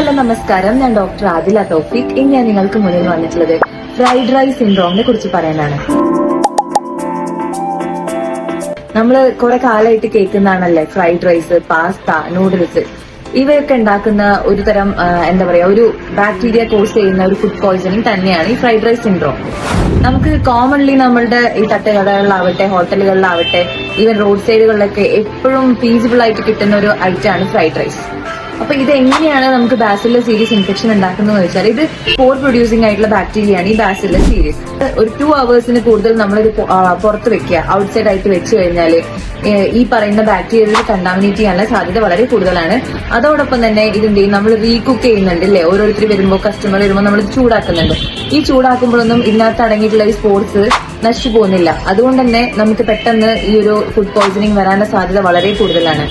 Hello നമസ്കാരം, ഞാൻ doctor Adila തൗഫീഖ്. ഇന്ന് ഞാൻ നിങ്ങൾക്ക് മുന്നിൽ വന്നിട്ടുള്ളത് ഫ്രൈഡ് റൈസ് സിൻഡ്രോമിനെ കുറിച്ച് പറയാനാണ്. നമ്മൾ കുറെ കാലമായിട്ട് കേൾക്കുന്നതാണല്ലേ ഫ്രൈഡ് റൈസ്, പാസ്ത, നൂഡിൽസ്. ഇവയൊക്കെ ഉണ്ടാക്കുന്ന ഒരു തരം ഒരു ബാക്ടീരിയ കോസ് ചെയ്യുന്ന ഒരു ഫുഡ് പോയ്സണിങ് തന്നെയാണ് ഈ ഫ്രൈഡ് റൈസ് സിൻഡ്രോം. നമുക്ക് കോമൺലി നമ്മളുടെ ഈ തട്ടുകടകളിലാവട്ടെ, ഹോട്ടലുകളിലാവട്ടെ, ഈവൻ റോഡ് സൈഡുകളിലൊക്കെ എപ്പോഴും ഫീസിബിൾ ആയിട്ട് കിട്ടുന്ന ഒരു ഐറ്റമാണ് ഫ്രൈഡ് റൈസ്. അപ്പൊ ഇത് എങ്ങനെയാണ് നമുക്ക് ബാസിലസ് സീരീസ് ഇൻഫെക്ഷൻ ഉണ്ടാക്കുന്നത് വെച്ചാൽ, ഇത് പോർ പ്രൊഡ്യൂസിംഗ് ആയിട്ടുള്ള ബാക്ടീരിയയാണ് ഈ ബാസിലസ് സീരീസ്. ഒരു 2 hours കൂടുതൽ നമ്മളിത് പുറത്ത് വെക്കുക, ഔട്ട്സൈഡ് ആയിട്ട് വെച്ച് കഴിഞ്ഞാൽ ഈ പറയുന്ന ബാക്ടീരിയകൾ കണ്ടാമിനേറ്റ് ചെയ്യാനുള്ള സാധ്യത വളരെ കൂടുതലാണ്. അതോടൊപ്പം തന്നെ ഇതിന്റെ നമ്മൾ റീകുക്ക് ചെയ്യുന്നുണ്ട് അല്ലേ, ഓരോരുത്തർ വരുമ്പോൾ, കസ്റ്റമർ വരുമ്പോൾ നമ്മൾ ചൂടാക്കുന്നുണ്ട്. ഈ ചൂടാക്കുമ്പോഴൊന്നും ഇതിനകത്ത് അടങ്ങിയിട്ടുള്ള ഈ സ്പോർട്സ് നശിച്ചു പോകുന്നില്ല. അതുകൊണ്ട് തന്നെ നമുക്ക് പെട്ടെന്ന് ഈ ഒരു ഫുഡ് പോയ്സണിങ് വരാനുള്ള സാധ്യത വളരെ കൂടുതലാണ്.